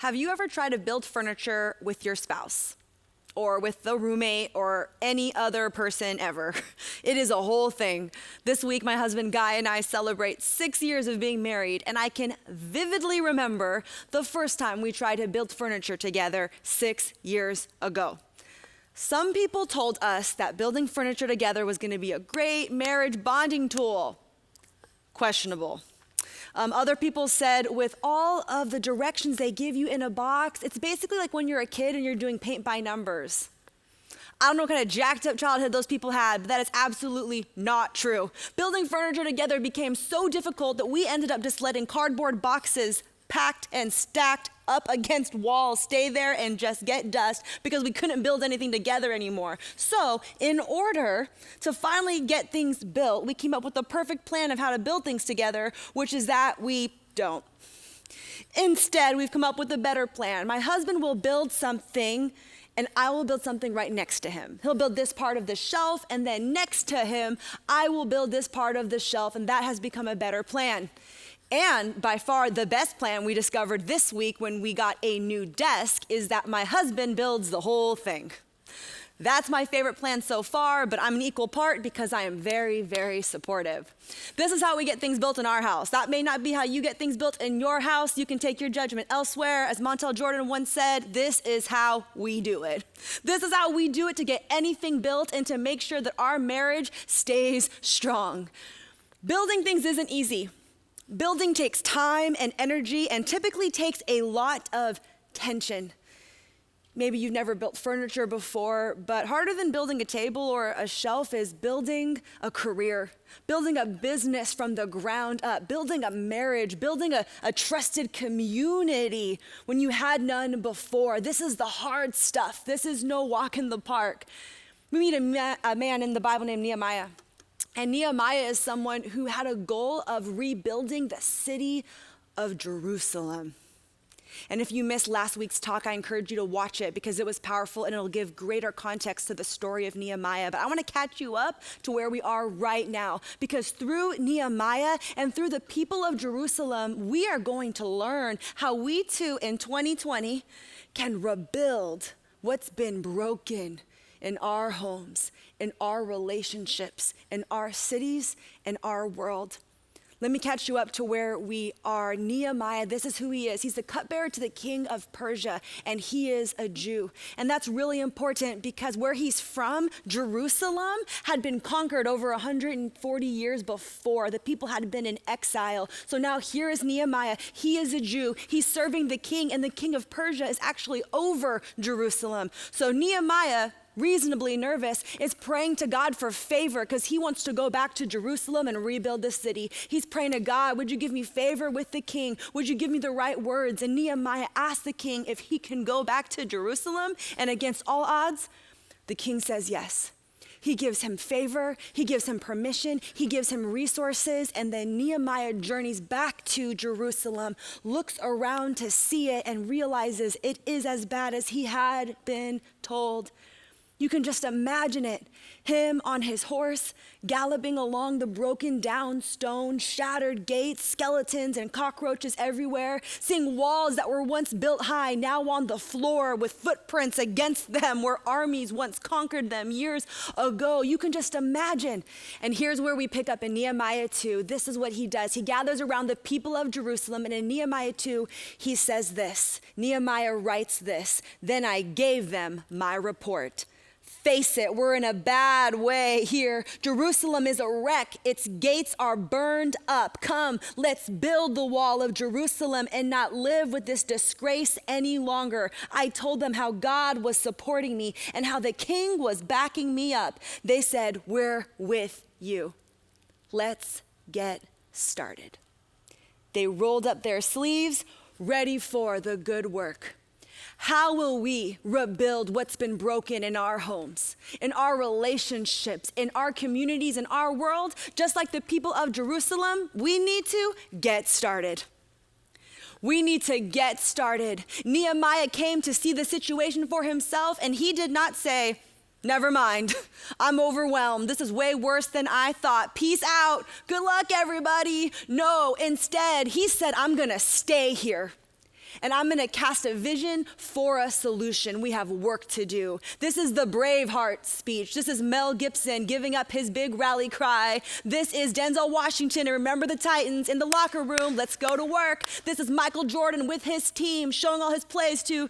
Have you ever tried to build furniture with your spouse or with the roommate or any other person ever? It is a whole thing. This week, my husband Guy and I celebrate 6 years of being married, and I can vividly remember the first time we tried to build furniture together 6 years ago. Some people told us that building furniture together was going to be a great marriage bonding tool. Questionable. Other people said with all of the directions they give you in a box, it's basically like when you're a kid and you're doing paint by numbers. I don't know what kind of jacked up childhood those people had, but that is absolutely not true. Building furniture together became so difficult that we ended up just letting cardboard boxes packed and stacked up against walls stay there and just get dust because we couldn't build anything together anymore. So in order to finally get things built, we came up with the perfect plan of how to build things together, which is that we don't. Instead, we've come up with a better plan. My husband will build something and I will build something right next to him. He'll build this part of the shelf, and then next to him, I will build this part of the shelf, and that has become a better plan. And by far the best plan we discovered this week when we got a new desk is that my husband builds the whole thing. That's my favorite plan so far, but I'm an equal part because I am very, very supportive. This is how we get things built in our house. That may not be how you get things built in your house. You can take your judgment elsewhere. As Montel Jordan once said, this is how we do it. This is how we do it to get anything built and to make sure that our marriage stays strong. Building things isn't easy. Building takes time and energy and typically takes a lot of tension. Maybe you've never built furniture before, but harder than building a table or a shelf is building a career, building a business from the ground up, building a marriage, building a trusted community when you had none before. This is the hard stuff. This is no walk in the park. We meet a man in the Bible named Nehemiah. And Nehemiah is someone who had a goal of rebuilding the city of Jerusalem. And if you missed last week's talk, I encourage you to watch it because it was powerful and it'll give greater context to the story of Nehemiah. But I want to catch you up to where we are right now because through Nehemiah and through the people of Jerusalem, we are going to learn how we too in 2020 can rebuild what's been broken in our homes, in our relationships, in our cities, in our world. Let me catch you up to where we are. Nehemiah, this is who he is. He's the cupbearer to the king of Persia, and he is a Jew. And that's really important because where he's from, Jerusalem, had been conquered over 140 years before. The people had been in exile. So now here is Nehemiah. He is a Jew. He's serving the king, and the king of Persia is actually over Jerusalem. So Nehemiah, reasonably nervous, is praying to God for favor because he wants to go back to Jerusalem and rebuild the city. He's praying to God, would you give me favor with the king? Would you give me the right words? And Nehemiah asks the king if he can go back to Jerusalem, and against all odds, the king says yes. He gives him favor, he gives him permission, he gives him resources, and then Nehemiah journeys back to Jerusalem, looks around to see it, and realizes it is as bad as he had been told. You can just imagine it. Him on his horse, galloping along the broken down stone, shattered gates, skeletons and cockroaches everywhere, seeing walls that were once built high, now on the floor with footprints against them where armies once conquered them years ago. You can just imagine. And here's where we pick up in Nehemiah 2. This is what he does. He gathers around the people of Jerusalem, and in Nehemiah 2, he says this. Nehemiah writes this, "Then I gave them my report." Face it, we're in a bad way here. Jerusalem is a wreck. Its gates are burned up. Come, let's build the wall of Jerusalem and not live with this disgrace any longer. I told them how God was supporting me and how the king was backing me up. They said, we're with you. Let's get started. They rolled up their sleeves, ready for the good work. How will we rebuild what's been broken in our homes, in our relationships, in our communities, in our world? Just like the people of Jerusalem, we need to get started. We need to get started. Nehemiah came to see the situation for himself, and he did not say, never mind, I'm overwhelmed. This is way worse than I thought. Peace out. Good luck, everybody. No, instead, he said, I'm going to stay here. and I'm gonna cast a vision for a solution. We have work to do. This is the Braveheart speech. This is Mel Gibson giving up his big rally cry. This is Denzel Washington and Remember the Titans in the locker room. Let's go to work. This is Michael Jordan with his team showing all his plays to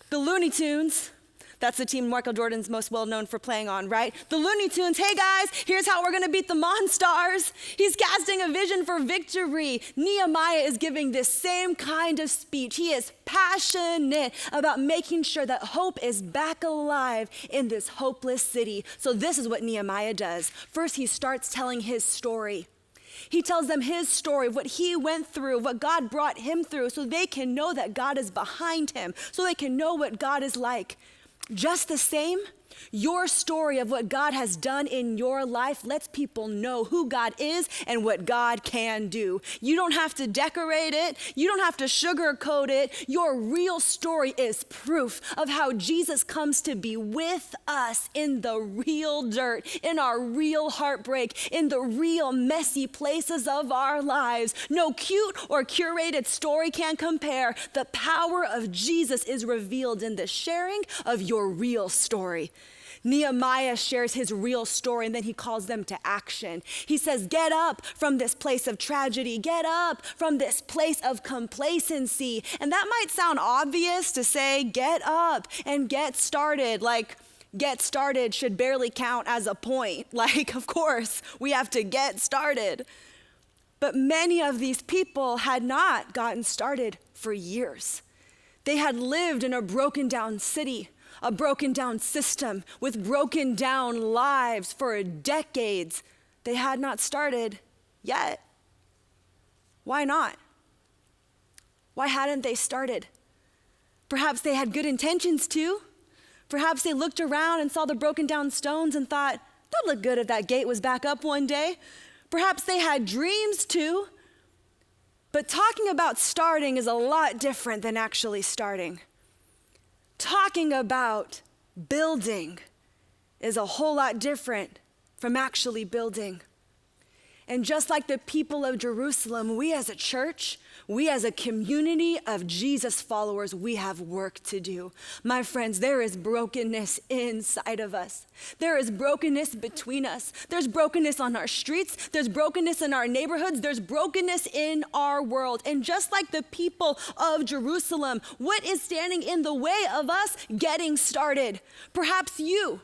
the Looney Tunes. That's the team Michael Jordan's most well known for playing on, right? The Looney Tunes, hey guys, here's how we're gonna beat the Monstars. He's casting a vision for victory. Nehemiah is giving this same kind of speech. He is passionate about making sure that hope is back alive in this hopeless city. So this is what Nehemiah does. First, he starts telling his story. He tells them his story of what he went through, what God brought him through, so they can know that God is behind him, so they can know what God is like. Just the same, your story of what God has done in your life lets people know who God is and what God can do. You don't have to decorate it. You don't have to sugarcoat it. Your real story is proof of how Jesus comes to be with us in the real dirt, in our real heartbreak, in the real messy places of our lives. No cute or curated story can compare. The power of Jesus is revealed in the sharing of your real story. Nehemiah shares his real story and then he calls them to action. He says, get up from this place of tragedy. Get up from this place of complacency. And that might sound obvious to say, get up and get started. Like, get started should barely count as a point. Like, of course, we have to get started. But many of these people had not gotten started for years. They had lived in a broken down city, a broken down system with broken down lives for decades. They had not started yet. Why not? Why hadn't they started? Perhaps they had good intentions to. Perhaps they looked around and saw the broken down stones and thought, that'd look good if that gate was back up one day. Perhaps they had dreams too. But talking about starting is a lot different than actually starting. Talking about building is a whole lot different from actually building. And just like the people of Jerusalem, we as a church, we as a community of Jesus followers, we have work to do. My friends, there is brokenness inside of us. There is brokenness between us. There's brokenness on our streets. There's brokenness in our neighborhoods. There's brokenness in our world. And just like the people of Jerusalem, what is standing in the way of us getting started? Perhaps you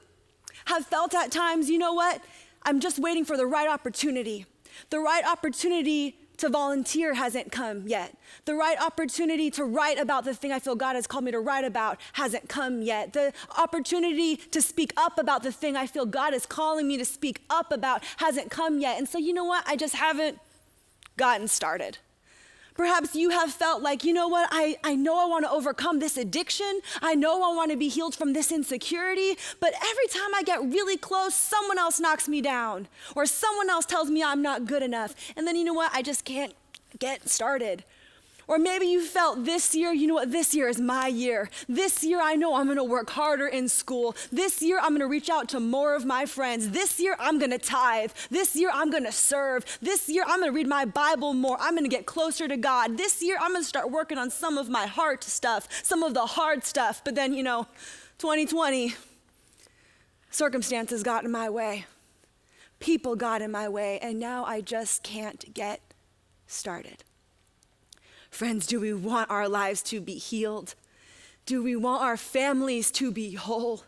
have felt at times, you know what? I'm just waiting for the right opportunity. The right opportunity to volunteer hasn't come yet. The right opportunity to write about the thing I feel God has called me to write about hasn't come yet. The opportunity to speak up about the thing I feel God is calling me to speak up about hasn't come yet. And so you know what? I just haven't gotten started. Perhaps you have felt like, you know what, I know I want to overcome this addiction. I know I want to be healed from this insecurity, but every time I get really close, someone else knocks me down or someone else tells me I'm not good enough. And then you know what, I just can't get started. Or maybe you felt this year, you know what, this year is my year. This year I know I'm gonna work harder in school. This year I'm gonna reach out to more of my friends. This year I'm gonna tithe. This year I'm gonna serve. This year I'm gonna read my Bible more. I'm gonna get closer to God. This year I'm gonna start working on some of my heart stuff, some of the hard stuff. But then, 2020, circumstances got in my way. People got in my way, and now I just can't get started. Friends, do we want our lives to be healed? Do we want our families to be whole?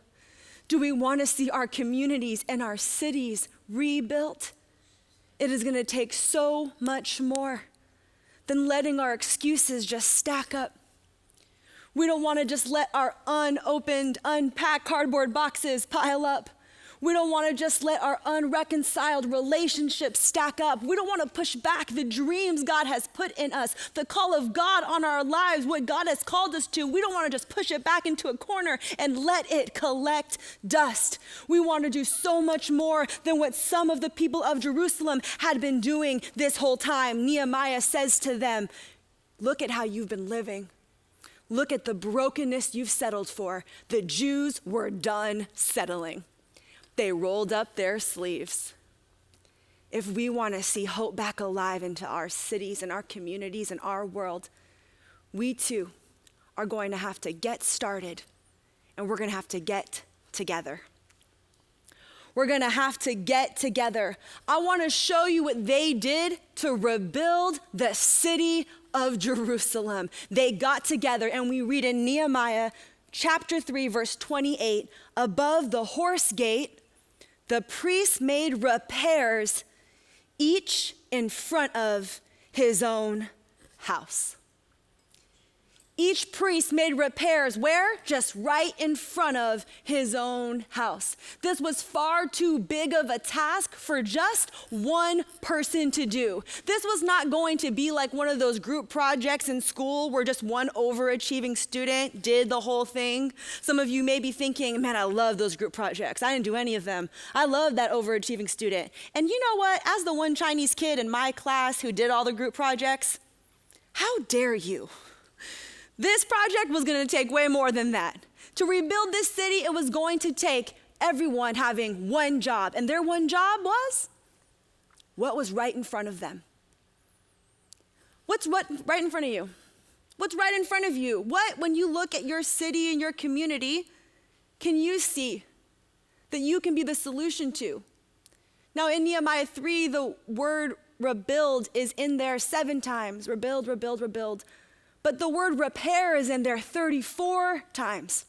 Do we want to see our communities and our cities rebuilt? It is going to take so much more than letting our excuses just stack up. We don't want to just let our unopened, unpacked cardboard boxes pile up. We don't want to just let our unreconciled relationships stack up. We don't want to push back the dreams God has put in us, the call of God on our lives, what God has called us to. We don't want to just push it back into a corner and let it collect dust. We want to do so much more than what some of the people of Jerusalem had been doing this whole time. Nehemiah says to them, look at how you've been living. Look at the brokenness you've settled for. The Jews were done settling. They rolled up their sleeves. If we want to see hope back alive into our cities and our communities and our world, we too are going to have to get started, and we're going to have to get together. We're going to have to get together. I want to show you what they did to rebuild the city of Jerusalem. They got together, and we read in Nehemiah chapter 3, verse 28, above the horse gate, the priests made repairs, each in front of his own house. Each priest made repairs where? Just right in front of his own house. This was far too big of a task for just one person to do. This was not going to be like one of those group projects in school where just one overachieving student did the whole thing. Some of you may be thinking, man, I love those group projects. I didn't do any of them. I love that overachieving student. And you know what? As the one Chinese kid in my class who did all the group projects, how dare you? This project was going to take way more than that. To rebuild this city, it was going to take everyone having one job. And their one job was what was right in front of them. What's right in front of you? What's right in front of you? What, when you look at your city and your community, can you see that you can be the solution to? Now in Nehemiah 3, the word rebuild is in there 7 times. Rebuild, rebuild, rebuild. But the word repair is in there 34 times.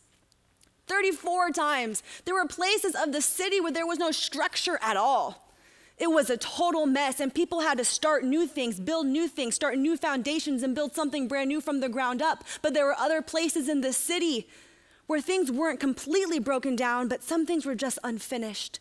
34 times. There were places of the city where there was no structure at all. It was a total mess, and people had to start new things, build new things, start new foundations, and build something brand new from the ground up. But there were other places in the city where things weren't completely broken down, but some things were just unfinished.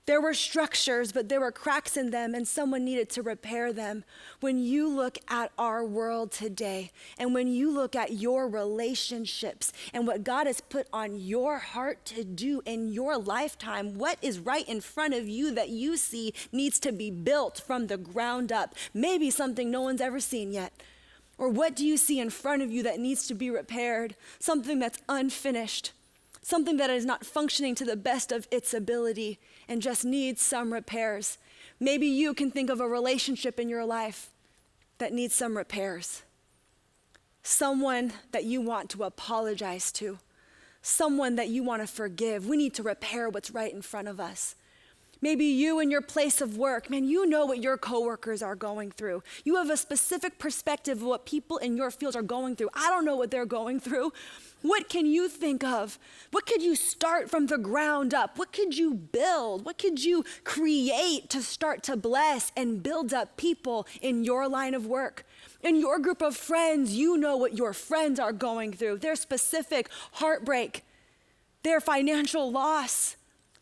There were structures, but there were cracks in them, and someone needed to repair them. When you look at our world today, and when you look at your relationships and what God has put on your heart to do in your lifetime, what is right in front of you that you see needs to be built from the ground up? Maybe something no one's ever seen yet. Or what do you see in front of you that needs to be repaired? Something that's unfinished. Something that is not functioning to the best of its ability and just needs some repairs. Maybe you can think of a relationship in your life that needs some repairs. Someone that you want to apologize to. Someone that you want to forgive. We need to repair what's right in front of us. Maybe you in your place of work, man, you know what your coworkers are going through. You have a specific perspective of what people in your fields are going through. I don't know what they're going through. What can you think of? What could you start from the ground up? What could you build? What could you create to start to bless and build up people in your line of work? In your group of friends, you know what your friends are going through. Their specific heartbreak, their financial loss,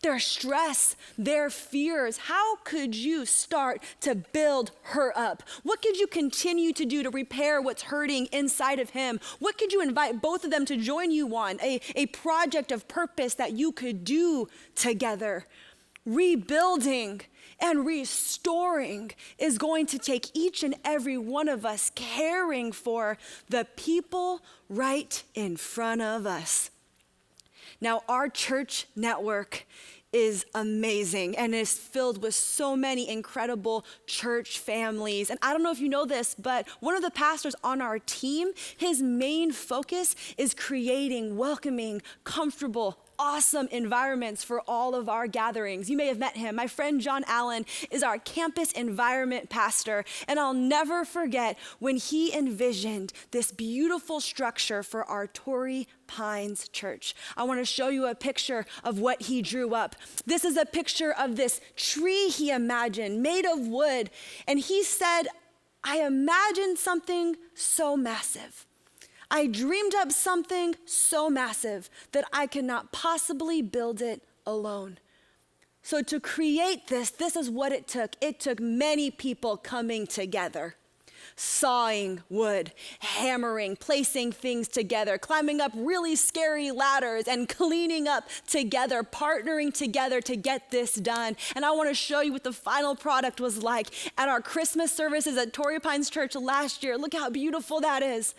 their stress, their fears. How could you start to build her up? What could you continue to do to repair what's hurting inside of him? What could you invite both of them to join you on? A project of purpose that you could do together. Rebuilding and restoring is going to take each and every one of us caring for the people right in front of us. Now, our church network is amazing and is filled with so many incredible church families. And I don't know if you know this, but one of the pastors on our team, his main focus is creating welcoming, comfortable, awesome environments for all of our gatherings. You may have met him. My friend John Allen is our campus environment pastor, and I'll never forget when he envisioned this beautiful structure for our Torrey Pines Church. I want to show you a picture of what he drew up. This is a picture of this tree he imagined, made of wood, and he said, I imagined something so massive. I dreamed up something so massive that I could not possibly build it alone. So to create this is what it took. It took many people coming together, sawing wood, hammering, placing things together, climbing up really scary ladders and cleaning up together, partnering together to get this done. And I want to show you what the final product was like at our Christmas services at Torrey Pines Church last year. Look how beautiful that is.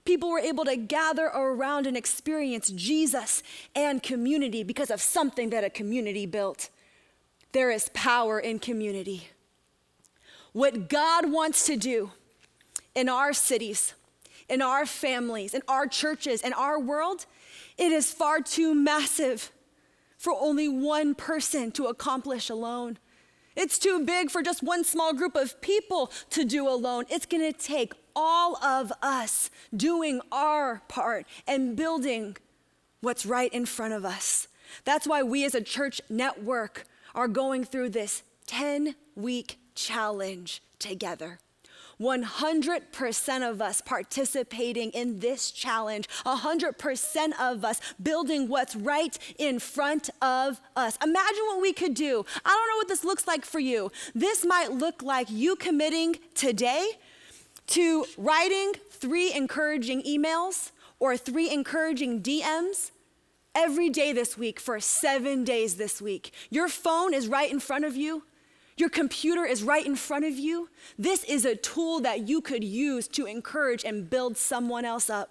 People were able to gather around and experience Jesus and community because of something that a community built. There is power in community. What God wants to do in our cities in our families, in our churches, in our world, it is far too massive for only one person to accomplish alone. It's too big for just one small group of people to do alone. It's gonna take all of us doing our part and building what's right in front of us. That's why we as a church network are going through this 10-week challenge together. 100% of us participating in this challenge, 100% of us building what's right in front of us. Imagine what we could do. I don't know what this looks like for you. This might look like you committing today to writing 3 encouraging emails or 3 encouraging DMs every day this week for 7 days this week. Your phone is right in front of you. Your computer is right in front of you. This is a tool that you could use to encourage and build someone else up.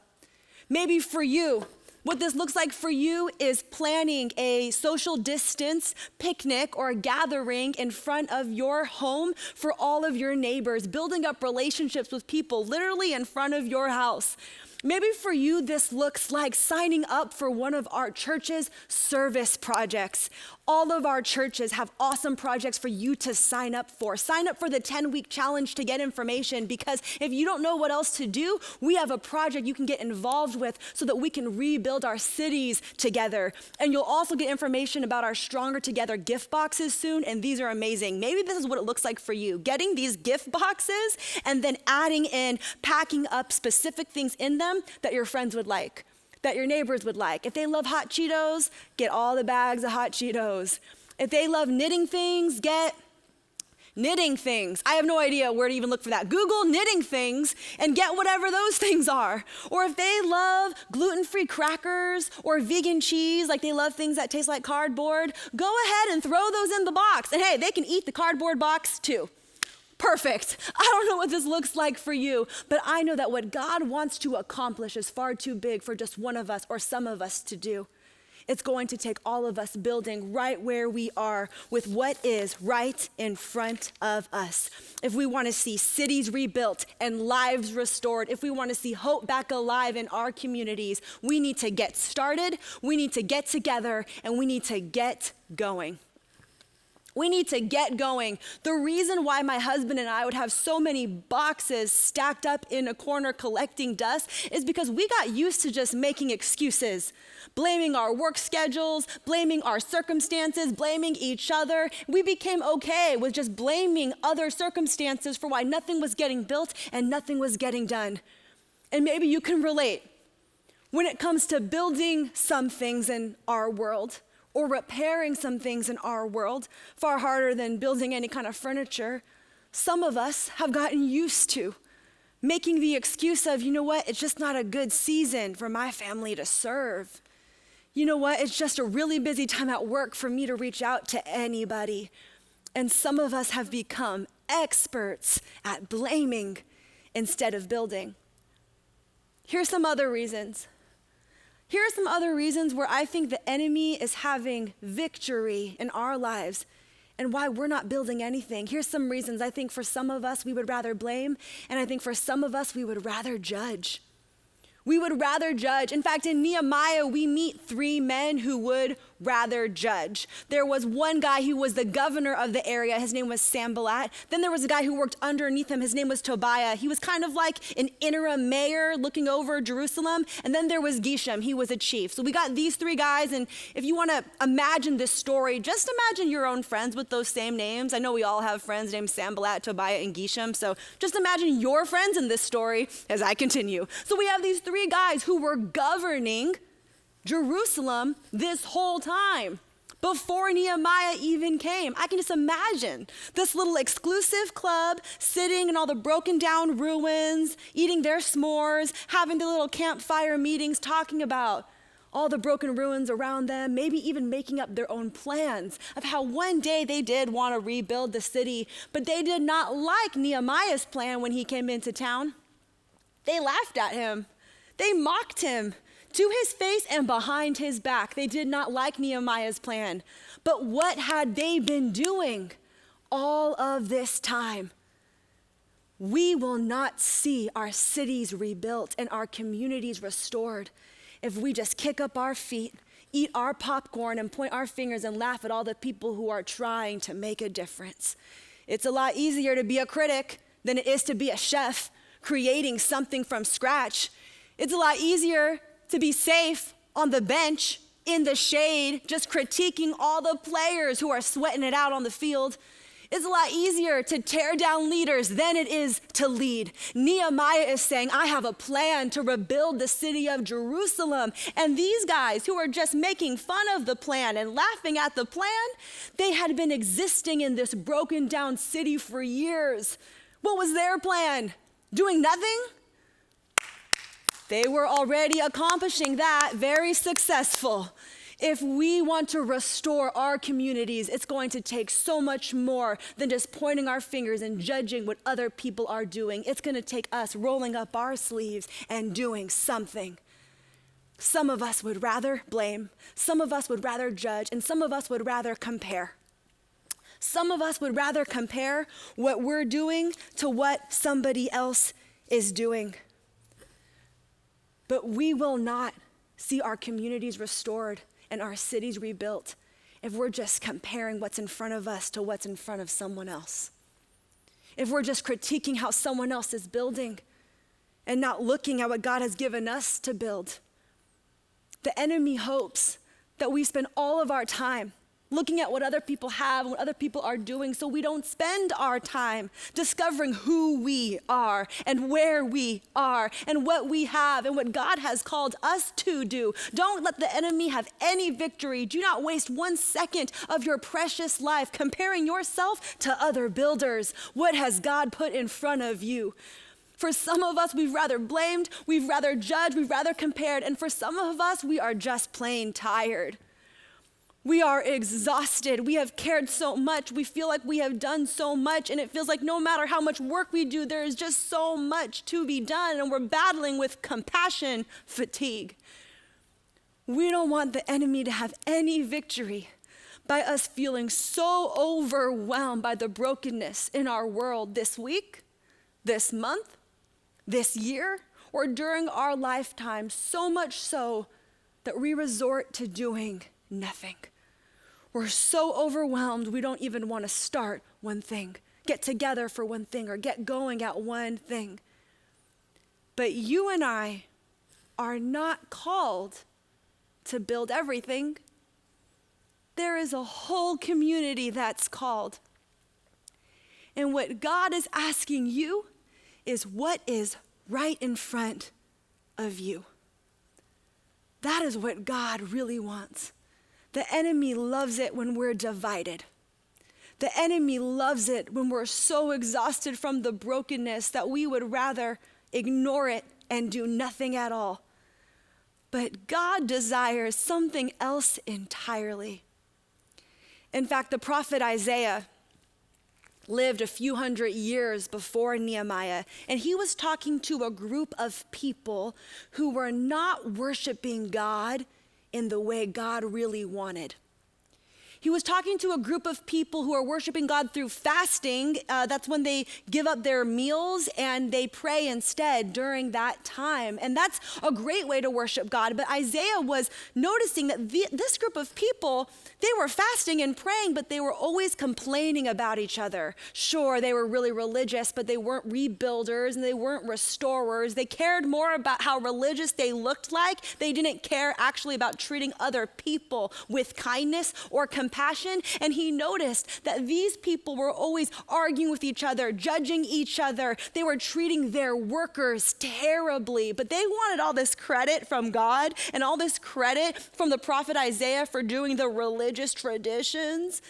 Maybe for you, what this looks like for you is planning a social distance picnic or a gathering in front of your home for all of your neighbors, building up relationships with people literally in front of your house. Maybe for you, this looks like signing up for one of our church's service projects. All of our churches have awesome projects for you to sign up for. Sign up for the 10-week challenge to get information, because if you don't know what else to do, we have a project you can get involved with so that we can rebuild our cities together. And you'll also get information about our Stronger Together gift boxes soon, and these are amazing. Maybe this is what it looks like for you. Getting these gift boxes and then adding in, packing up specific things in them that your friends would like, that your neighbors would like. If they love hot Cheetos, get all the bags of hot Cheetos. If they love knitting things, get knitting things. I have no idea where to even look for that. Google knitting things and get whatever those things are. Or if they love gluten-free crackers or vegan cheese, like they love things that taste like cardboard, go ahead and throw those in the box. And hey, they can eat the cardboard box too. Perfect. I don't know what this looks like for you, but I know that what God wants to accomplish is far too big for just one of us or some of us to do. It's going to take all of us building right where we are with what is right in front of us. If we want to see cities rebuilt and lives restored, if we want to see hope back alive in our communities, we need to get started, we need to get together, and we need to get going. We need to get going. The reason why my husband and I would have so many boxes stacked up in a corner collecting dust is because we got used to just making excuses, blaming our work schedules, blaming our circumstances, blaming each other. We became okay with just blaming other circumstances for why nothing was getting built and nothing was getting done. And maybe you can relate. When it comes to building some things in our world, or repairing some things in our world, far harder than building any kind of furniture, some of us have gotten used to making the excuse of, you know what, it's just not a good season for my family to serve. You know what, it's just a really busy time at work for me to reach out to anybody. And some of us have become experts at blaming instead of building. Here's some other reasons. Here are some other reasons where I think the enemy is having victory in our lives and why we're not building anything. Here's some reasons. I think for some of us, we would rather blame, and I think for some of us, we would rather judge. We would rather judge. In fact, in Nehemiah, we meet 3 men who would rather judge. There was one guy who was the governor of the area. His name was Sanballat. Then there was a guy who worked underneath him. His name was Tobiah. He was kind of like an interim mayor looking over Jerusalem. And then there was Geshem. He was a chief. So we got these 3 guys. And if you want to imagine this story, just imagine your own friends with those same names. I know we all have friends named Sanballat, Tobiah, and Geshem. So just imagine your friends in this story as I continue. So we have these 3 guys who were governing Jerusalem this whole time before Nehemiah even came. I can just imagine this little exclusive club sitting in all the broken down ruins, eating their s'mores, having their little campfire meetings, talking about all the broken ruins around them, maybe even making up their own plans of how one day they did want to rebuild the city, but they did not like Nehemiah's plan when he came into town. They laughed at him. They mocked him to his face and behind his back. They did not like Nehemiah's plan. But what had they been doing all of this time? We will not see our cities rebuilt and our communities restored if we just kick up our feet, eat our popcorn, and point our fingers and laugh at all the people who are trying to make a difference. It's a lot easier to be a critic than it is to be a chef creating something from scratch. It's a lot easier to be safe on the bench in the shade, just critiquing all the players who are sweating it out on the field. It's a lot easier to tear down leaders than it is to lead. Nehemiah is saying, I have a plan to rebuild the city of Jerusalem. And these guys who are just making fun of the plan and laughing at the plan, they had been existing in this broken down city for years. What was their plan? Doing nothing? They were already accomplishing that, very successful. If we want to restore our communities, it's going to take so much more than just pointing our fingers and judging what other people are doing. It's going to take us rolling up our sleeves and doing something. Some of us would rather blame, some of us would rather judge, and some of us would rather compare. Some of us would rather compare what we're doing to what somebody else is doing. But we will not see our communities restored and our cities rebuilt if we're just comparing what's in front of us to what's in front of someone else. If we're just critiquing how someone else is building and not looking at what God has given us to build. The enemy hopes that we spend all of our time looking at what other people have and what other people are doing, so we don't spend our time discovering who we are and where we are and what we have and what God has called us to do. Don't let the enemy have any victory. Do not waste 1 second of your precious life comparing yourself to other builders. What has God put in front of you? For some of us, we've rather blamed, we've rather judged, we've rather compared, and for some of us, we are just plain tired. We are exhausted. We have cared so much. We feel like we have done so much, and it feels like no matter how much work we do, there is just so much to be done, and we're battling with compassion fatigue. We don't want the enemy to have any victory by us feeling so overwhelmed by the brokenness in our world this week, this month, this year, or during our lifetime, so much so that we resort to doing nothing. We're so overwhelmed, we don't even want to start one thing, get together for one thing, or get going at one thing. But you and I are not called to build everything. There is a whole community that's called. And what God is asking you is what is right in front of you. That is what God really wants. The enemy loves it when we're divided. The enemy loves it when we're so exhausted from the brokenness that we would rather ignore it and do nothing at all. But God desires something else entirely. In fact, the prophet Isaiah lived a few hundred years before Nehemiah, and he was talking to a group of people who were not worshiping God in the way God really wanted. He was talking to a group of people who are worshiping God through fasting. That's when they give up their meals and they pray instead during that time. And that's a great way to worship God. But Isaiah was noticing that this group of people, they were fasting and praying, but they were always complaining about each other. Sure, they were really religious, but they weren't rebuilders and they weren't restorers. They cared more about how religious they looked like. They didn't care actually about treating other people with kindness or compassion. And he noticed that these people were always arguing with each other, judging each other. They were treating their workers terribly, but they wanted all this credit from God and all this credit from the prophet Isaiah for doing the religious traditions.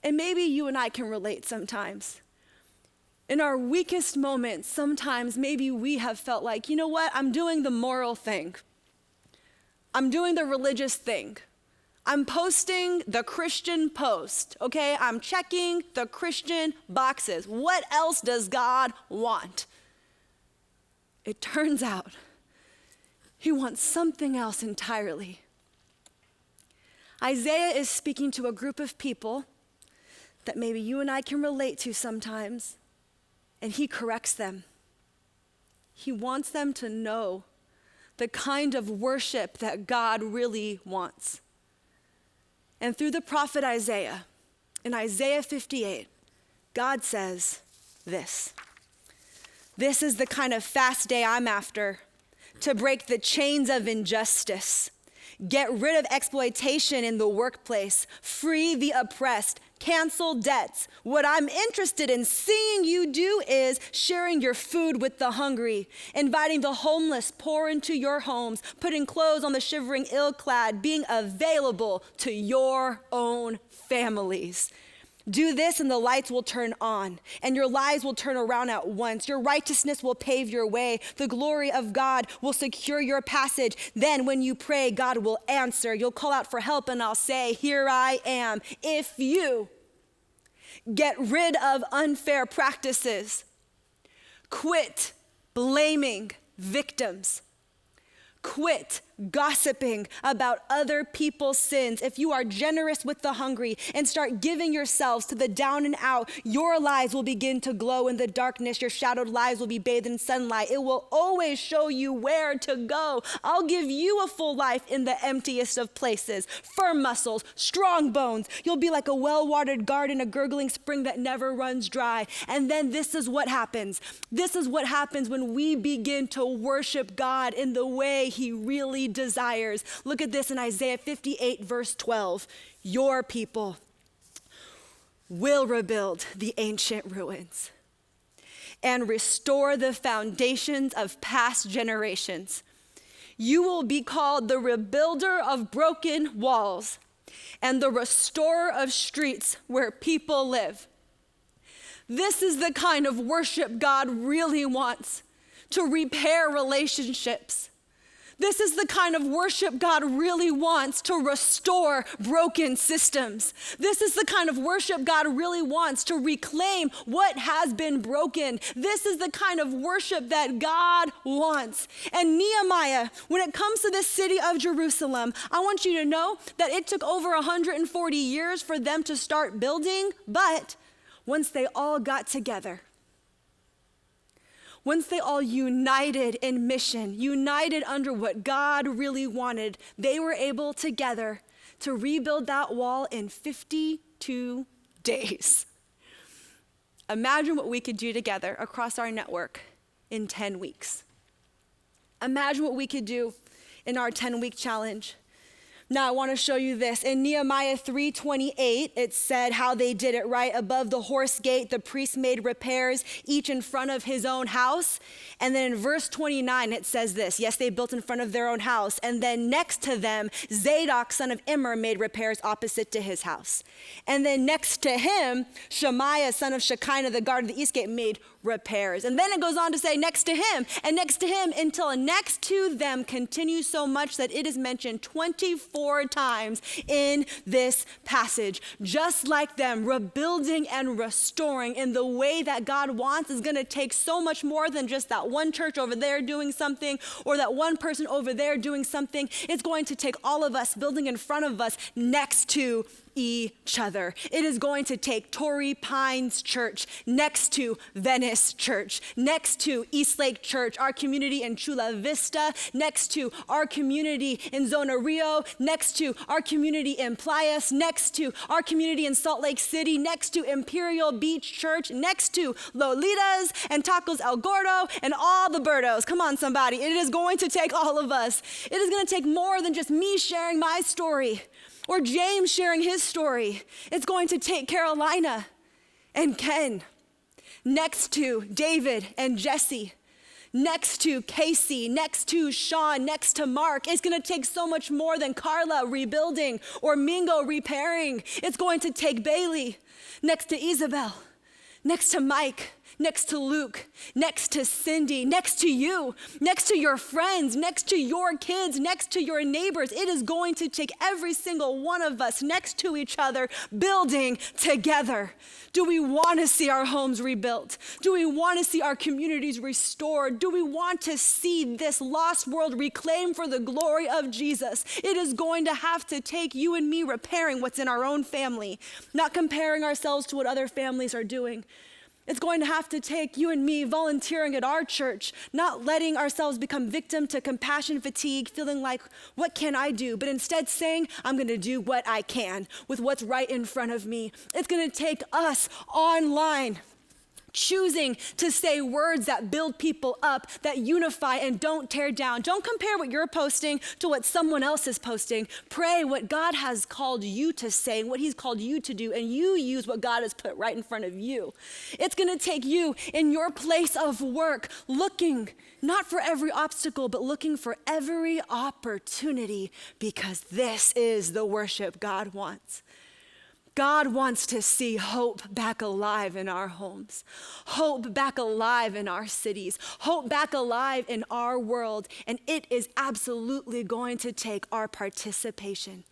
And maybe you and I can relate sometimes. In our weakest moments, sometimes maybe we have felt like, you know what, I'm doing the moral thing. I'm doing the religious thing. I'm posting the Christian post, okay? I'm checking the Christian boxes. What else does God want? It turns out he wants something else entirely. Isaiah is speaking to a group of people that maybe you and I can relate to sometimes. and he corrects them. He wants them to know the kind of worship that God really wants. And through the prophet Isaiah, in Isaiah 58, God says this: "This is the kind of fast day I'm after, to break the chains of injustice, get rid of exploitation in the workplace, free the oppressed, cancel debts. What I'm interested in seeing you do is sharing your food with the hungry, inviting the homeless pour into your homes, putting clothes on the shivering ill-clad, being available to your own families. Do this and the lights will turn on, and your lives will turn around at once. Your righteousness will pave your way. The glory of God will secure your passage. Then when you pray, God will answer. You'll call out for help, and I'll say, here I am. If you get rid of unfair practices, quit blaming victims, quit gossiping about other people's sins. If you are generous with the hungry and start giving yourselves to the down and out, your lives will begin to glow in the darkness. Your shadowed lives will be bathed in sunlight. It will always show you where to go. I'll give you a full life in the emptiest of places. Firm muscles, strong bones. You'll be like a well-watered garden, a gurgling spring that never runs dry. And then this is what happens. This is what happens when we begin to worship God in the way he really desires. Look at this in Isaiah 58, verse 12. Your people will rebuild the ancient ruins and restore the foundations of past generations. You will be called the rebuilder of broken walls and the restorer of streets where people live. This is the kind of worship God really wants, to repair relationships. This is the kind of worship God really wants, to restore broken systems. This is the kind of worship God really wants, to reclaim what has been broken. This is the kind of worship that God wants. And Nehemiah, when it comes to the city of Jerusalem, I want you to know that it took over 140 years for them to start building, but once they all got together, once they all united in mission, united under what God really wanted, they were able together to rebuild that wall in 52 days. Imagine what we could do together across our network in 10 weeks. Imagine what we could do in our 10-week challenge. Now I want to show you this. In Nehemiah 3:28, it said how they did it, right? Above the horse gate, the priest made repairs, each in front of his own house. And then in verse 29, it says this. Yes, they built in front of their own house. And then next to them, Zadok, son of Immer, made repairs opposite to his house. And then next to him, Shemaiah, son of Shekinah, the guard of the east gate, made repairs. And then it goes on to say next to him and next to him, until next to them continues so much that it is mentioned 24 times in this passage. Just like them, rebuilding and restoring in the way that God wants is going to take so much more than just that one church over there doing something or that one person over there doing something. It's going to take all of us building in front of us next to each other. It is going to take Torrey Pines Church next to Venice Church, next to Eastlake Church, our community in Chula Vista, next to our community in Zona Rio, next to our community in Playas, next to our community in Salt Lake City, next to Imperial Beach Church, next to Lolitas and Tacos El Gordo and all the Birdos. Come on, somebody. It is going to take all of us. It is going to take more than just me sharing my story or James sharing his story. It's going to take Carolina and Ken, next to David and Jesse, next to Casey, next to Sean, next to Mark. It's going to take so much more than Carla rebuilding or Mingo repairing. It's going to take Bailey, next to Isabel, next to Mike, next to Luke, next to Cindy, next to you, next to your friends, next to your kids, next to your neighbors. It is going to take every single one of us next to each other, building together. Do we want to see our homes rebuilt? Do we want to see our communities restored? Do we want to see this lost world reclaimed for the glory of Jesus? It is going to have to take you and me repairing what's in our own family, not comparing ourselves to what other families are doing. It's going to have to take you and me volunteering at our church, not letting ourselves become victim to compassion fatigue, feeling like, what can I do? But instead saying, I'm going to do what I can with what's right in front of me. It's going to take us online choosing to say words that build people up, that unify and don't tear down. Don't compare what you're posting to what someone else is posting. Pray what God has called you to say, what he's called you to do, and you use what God has put right in front of you. It's going to take you in your place of work looking not for every obstacle, but looking for every opportunity, because this is the worship God wants. God wants to see hope back alive in our homes, hope back alive in our cities, hope back alive in our world, and it is absolutely going to take our participation.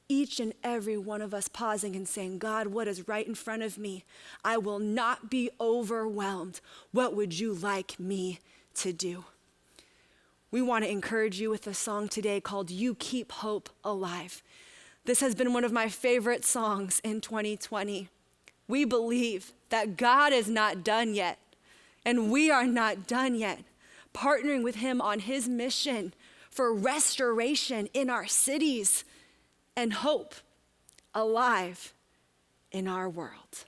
Each and every one of us pausing and saying, God, what is right in front of me? I will not be overwhelmed. What would you like me to do? We want to encourage you with a song today called You Keep Hope Alive. This has been one of my favorite songs in 2020. We believe that God is not done yet, and we are not done yet, partnering with him on his mission for restoration in our cities and hope alive in our world.